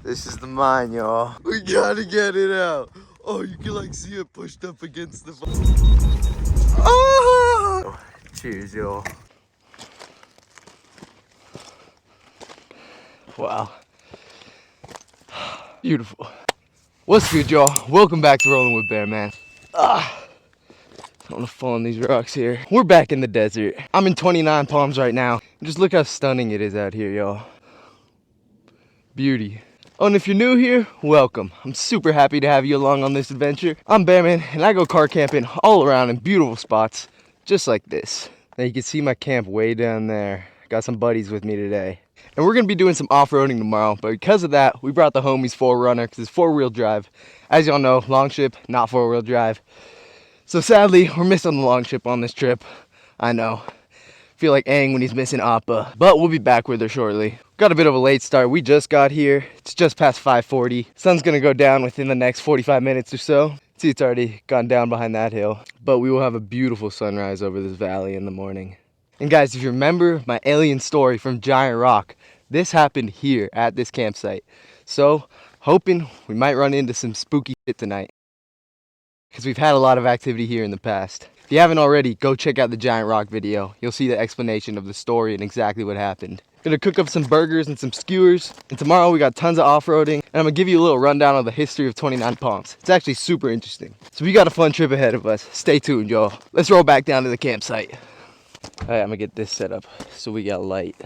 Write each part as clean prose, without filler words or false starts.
This is the mine, y'all. We gotta get it out. Oh, you can like see it pushed up against the... Oh! Cheers, y'all. Wow. Beautiful. What's good, y'all? Welcome back to Rolling with Bear, man. I don't want to fall on these rocks here. We're back in the desert. I'm in Twentynine Palms right now. Just look how stunning it is out here, y'all. Beauty. Oh, and if you're new here, welcome. I'm super happy to have you along on this adventure. I'm Bearman, and I go car camping all around in beautiful spots, just like this. Now you can see my camp way down there. Got some buddies with me today. And we're gonna be doing some off-roading tomorrow, but because of that, we brought the homies 4Runner, because it's 4-wheel drive. As y'all know, Longship, not 4-wheel drive. So sadly, we're missing the Longship on this trip. I know. Feel like Aang when he's missing Appa, but we'll be back with her shortly. Got a bit of a late start. We just got here. It's just past 5:40. Sun's gonna go down within the next 45 minutes or so. See, it's already gone down behind that hill, but we will have a beautiful sunrise over this valley in the morning. And guys, if you remember my alien story from Giant Rock, this happened here at this campsite. So, hoping we might run into some spooky shit tonight, because we've had a lot of activity here in the past. If you haven't already, go check out the Giant Rock video. You'll see the explanation of the story and exactly what happened. Gonna cook up some burgers and some skewers. And tomorrow we got tons of off-roading. And I'm gonna give you a little rundown of the history of Twentynine Palms. It's actually super interesting. So we got a fun trip ahead of us. Stay tuned, y'all. Let's roll back down to the campsite. All right, I'm gonna get this set up so we got light.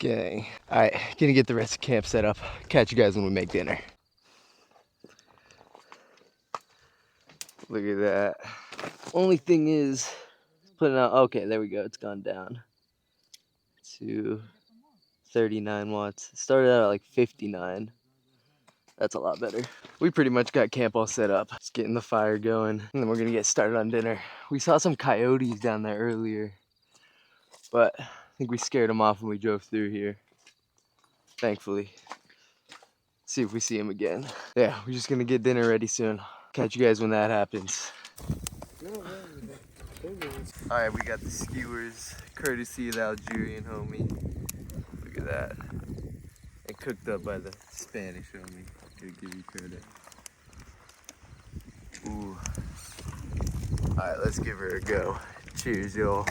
Okay, all right, gonna get the rest of the camp set up. Catch you guys when we make dinner. Look at that. Only thing is, putting out, okay, there we go. It's gone down to 39 watts. It started out at like 59. That's a lot better. We pretty much got camp all set up. Just getting the fire going, and then we're gonna get started on dinner. We saw some coyotes down there earlier, but I think we scared them off when we drove through here. Thankfully. See if we see them again. Yeah, we're just gonna get dinner ready soon. Catch you guys when that happens. Alright, we got the skewers, courtesy of the Algerian homie. Look at that. And cooked up by the Spanish homie. Gotta give you credit. Ooh. Alright, let's give her a go. Cheers, y'all.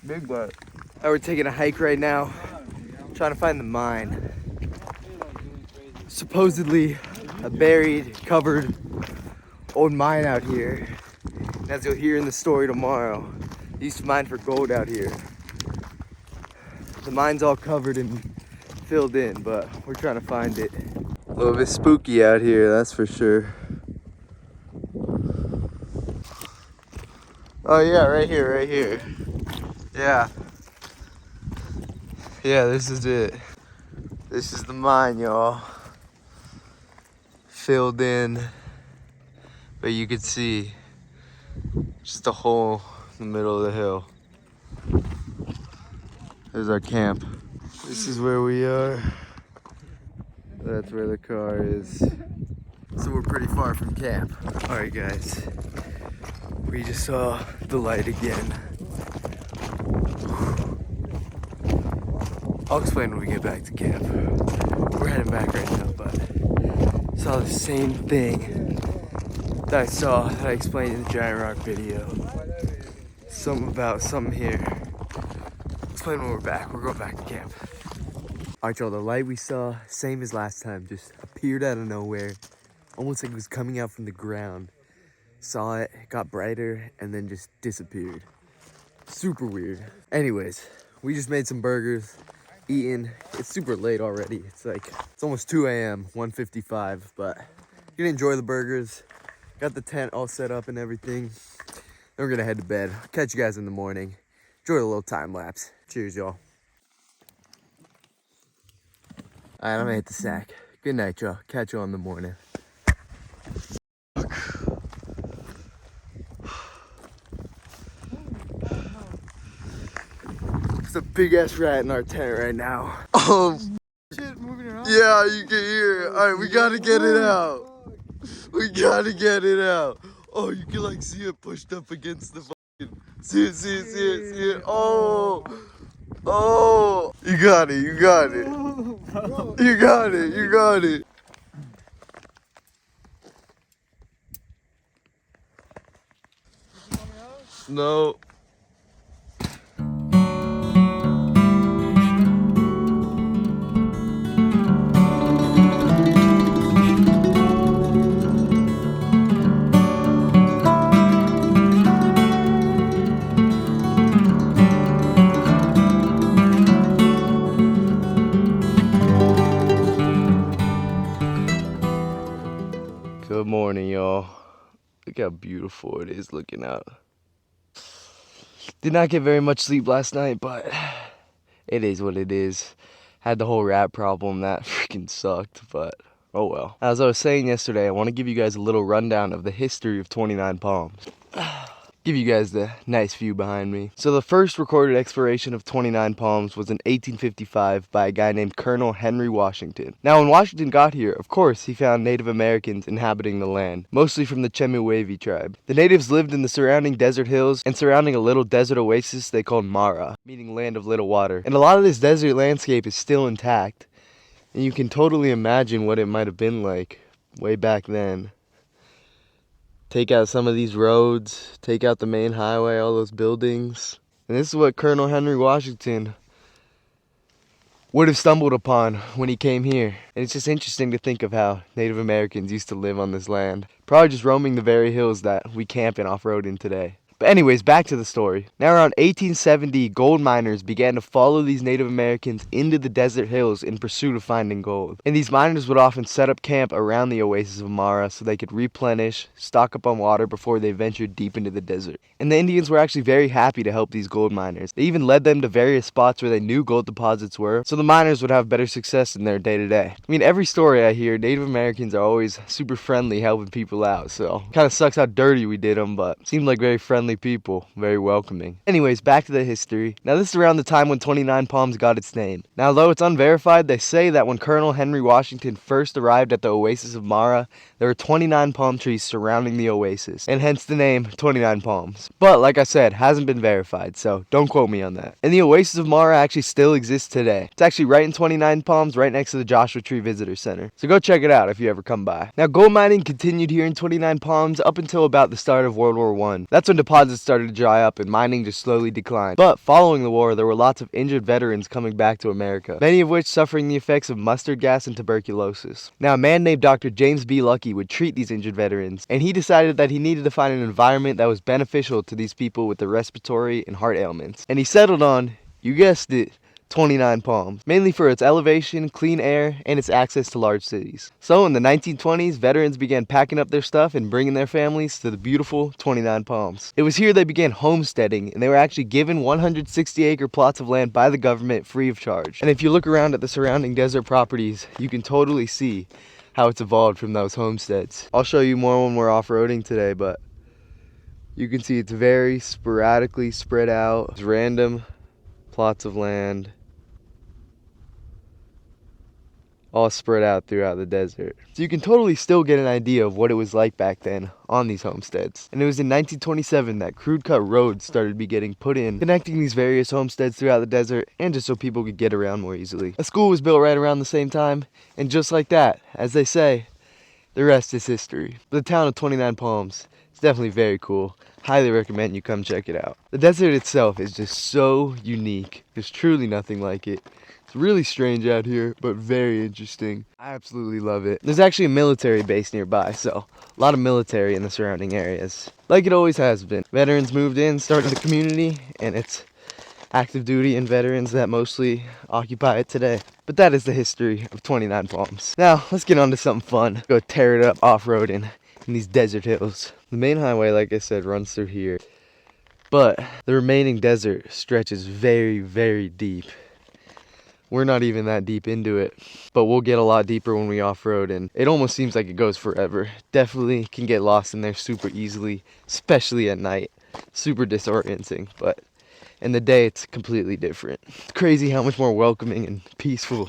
Big butt. We're taking a hike right now, trying to find the mine. Supposedly a buried, covered old mine out here. And as you'll hear in the story tomorrow, they used to mine for gold out here. The mine's all covered and filled in, but we're trying to find it. A little bit spooky out here, that's for sure. Oh yeah, right here, right here. Yeah. Yeah, this is it. This is the mine, y'all. Filled in, but you could see just a hole in the middle of the hill. There's our camp. This is where we are. That's where the car is. So we're pretty far from camp. All right, guys. We just saw the light again. I'll explain when we get back to camp. We're heading back right now, but saw the same thing that I saw that I explained in the Giant Rock video. Something about something here. Explain when we're back. We're going back to camp. Alright, y'all, the light we saw, same as last time, just appeared out of nowhere. Almost like it was coming out from the ground. Saw it, got brighter, and then just disappeared. Super weird. Anyways, we just made some burgers, eating. It's super late already. It's almost 2 a.m., 1:55, but you're gonna enjoy the burgers. Got the tent all set up and everything. Then we're gonna head to bed. Catch you guys in the morning. Enjoy the little time lapse. Cheers, y'all. All right, I'm gonna hit the sack. Good night, y'all. Catch you on the morning. There's a big ass rat in our tent right now. Shit moving around. Yeah, you can hear it. Alright, we gotta get it out. We gotta get it out. Oh, you can like see it pushed up against the fucking. See it, see it, see it, see it. Oh, oh. You got it, you got it. You got it, you got it. No. Good morning, y'all. Look how beautiful it is looking out. Did not get very much sleep last night, but it is what it is. Had the whole rat problem, that freaking sucked, but oh well. As I was saying yesterday, I want to give you guys a little rundown of the history of 29 Palms. Give you guys the nice view behind me. So the first recorded exploration of 29 Palms was in 1855 by a guy named Colonel Henry Washington. Now when Washington got here, of course, he found Native Americans inhabiting the land, mostly from the Chemehuevi tribe. The natives lived in the surrounding desert hills and surrounding a little desert oasis they called Mara, meaning land of little water. And a lot of this desert landscape is still intact, and you can totally imagine what it might have been like way back then. Take out some of these roads, take out the main highway, all those buildings. And this is what Colonel Henry Washington would have stumbled upon when he came here. And it's just interesting to think of how Native Americans used to live on this land. Probably just roaming the very hills that we camp and off-road in today. But anyways, back to the story. Now around 1870, gold miners began to follow these Native Americans into the desert hills in pursuit of finding gold. And these miners would often set up camp around the oasis of Mara so they could replenish, stock up on water before they ventured deep into the desert. And the Indians were actually very happy to help these gold miners. They even led them to various spots where they knew gold deposits were, so the miners would have better success in their day-to-day. I mean, every story I hear, Native Americans are always super friendly, helping people out, so kind of sucks how dirty we did them, but seemed like very friendly people, very welcoming. Anyways, back to the history. Now this is around the time when 29 Palms got its name. Now though it's unverified, they say that when Colonel Henry Washington first arrived at the oasis of Mara, there were 29 palm trees surrounding the oasis, and hence the name 29 Palms. But like I said, hasn't been verified, so don't quote me on that. And the oasis of Mara actually still exists today. It's actually right in 29 Palms, right next to the Joshua Tree Visitor Center. So go check it out if you ever come by. Now gold mining continued here in 29 Palms up until about the start of World War I. That's when deposits started to dry up and mining just slowly declined. But following the war, there were lots of injured veterans coming back to America, many of which suffering the effects of mustard gas and tuberculosis. Now a man named Dr. James B. Lucky would treat these injured veterans, and he decided that he needed to find an environment that was beneficial to these people with the respiratory and heart ailments. And he settled on, you guessed it, 29 Palms, mainly for its elevation, clean air, and its access to large cities. So in the 1920s, veterans began packing up their stuff and bringing their families to the beautiful 29 Palms. It was here they began homesteading, and they were actually given 160-acre plots of land by the government free of charge. And if you look around at the surrounding desert properties, you can totally see how it's evolved from those homesteads. I'll show you more when we're off-roading today, but you can see it's very sporadically spread out. It's random plots of land, all spread out throughout the desert. So you can totally still get an idea of what it was like back then on these homesteads. And it was in 1927 that crude cut roads started getting put in, connecting these various homesteads throughout the desert, and just so people could get around more easily. A school was built right around the same time, and just like that, as they say, the rest is history. The town of 29 Palms is definitely very cool. Highly recommend you come check it out. The desert itself is just so unique. There's truly nothing like it. It's really strange out here, but very interesting. I absolutely love it. There's actually a military base nearby, so a lot of military in the surrounding areas. Like it always has been. Veterans moved in, started the community, and it's active duty and veterans that mostly occupy it today. But that is the history of 29 Palms. Now, let's get on to something fun. Go tear it up off-roading in these desert hills. The main highway, like I said, runs through here. But the remaining desert stretches very, very deep. We're not even that deep into it, but we'll get a lot deeper when we off-road, and it almost seems like it goes forever. Definitely can get lost in there super easily, especially at night. Super disorienting, but in the day it's completely different. It's crazy how much more welcoming and peaceful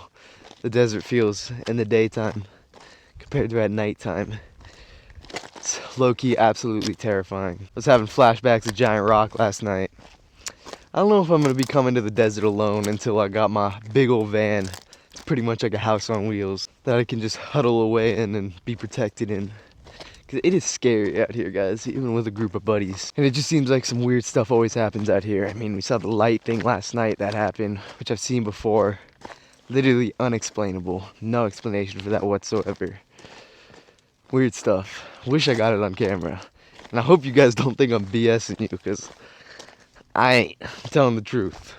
the desert feels in the daytime compared to at nighttime. It's low-key absolutely terrifying. I was having flashbacks of Giant Rock last night. I don't know if I'm gonna be coming to the desert alone until I got my big old van. It's pretty much like a house on wheels that I can just huddle away in and be protected in. Cause it is scary out here, guys, even with a group of buddies. And it just seems like some weird stuff always happens out here. I mean, we saw the light thing last night that happened, which I've seen before. Literally unexplainable. No explanation for that whatsoever. Weird stuff. Wish I got it on camera. And I hope you guys don't think I'm BSing you, because I ain't. I'm telling the truth.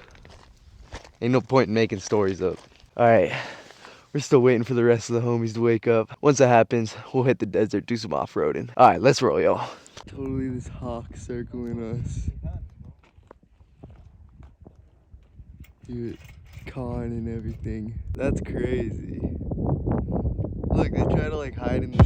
Ain't no point in making stories up. Alright, we're still waiting for the rest of the homies to wake up. Once that happens, we'll hit the desert, do some off-roading. Alright, let's roll, y'all. Totally this hawk circling us. Dude, con and everything. That's crazy. Look, they try to like hide in the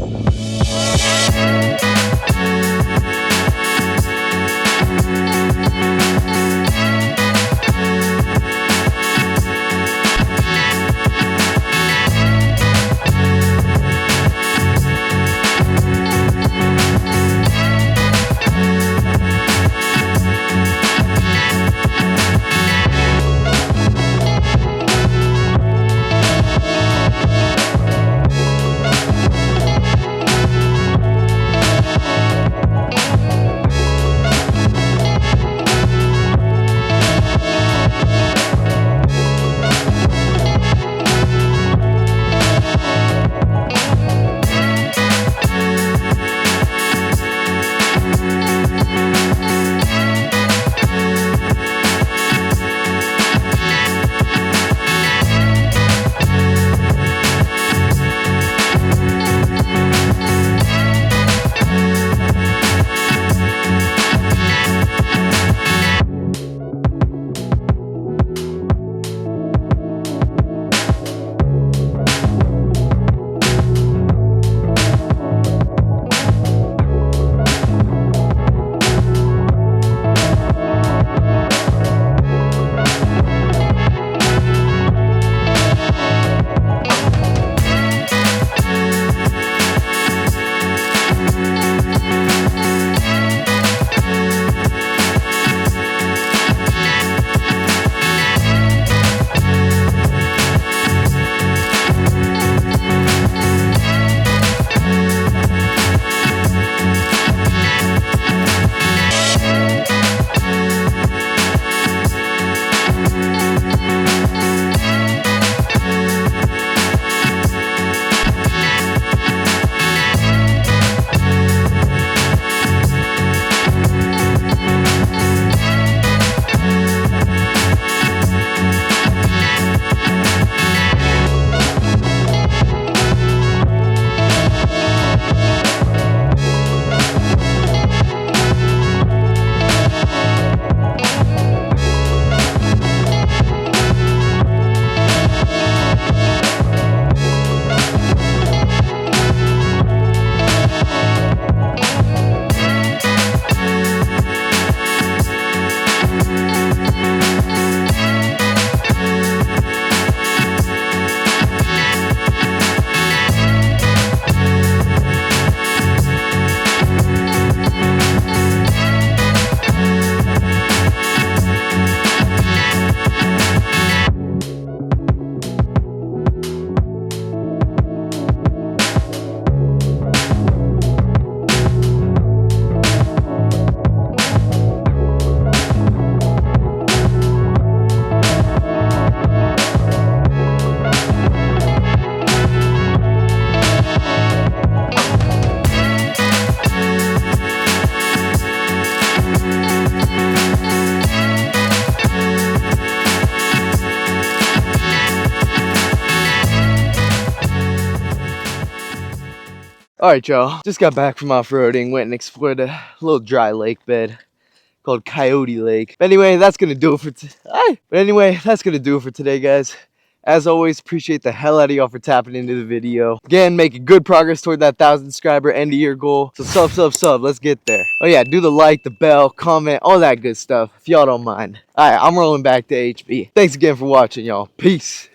Alright, y'all, just got back from off-roading, went and explored a little dry lake bed called Coyote Lake. But anyway, that's gonna do it for today, guys. As always, appreciate the hell out of y'all for tapping into the video. Again, making good progress toward that 1,000 subscriber end of year goal. So sub, let's get there. Oh yeah, do the like, the bell, comment, all that good stuff if y'all don't mind. Alright, I'm rolling back to HB. Thanks again for watching, y'all. Peace.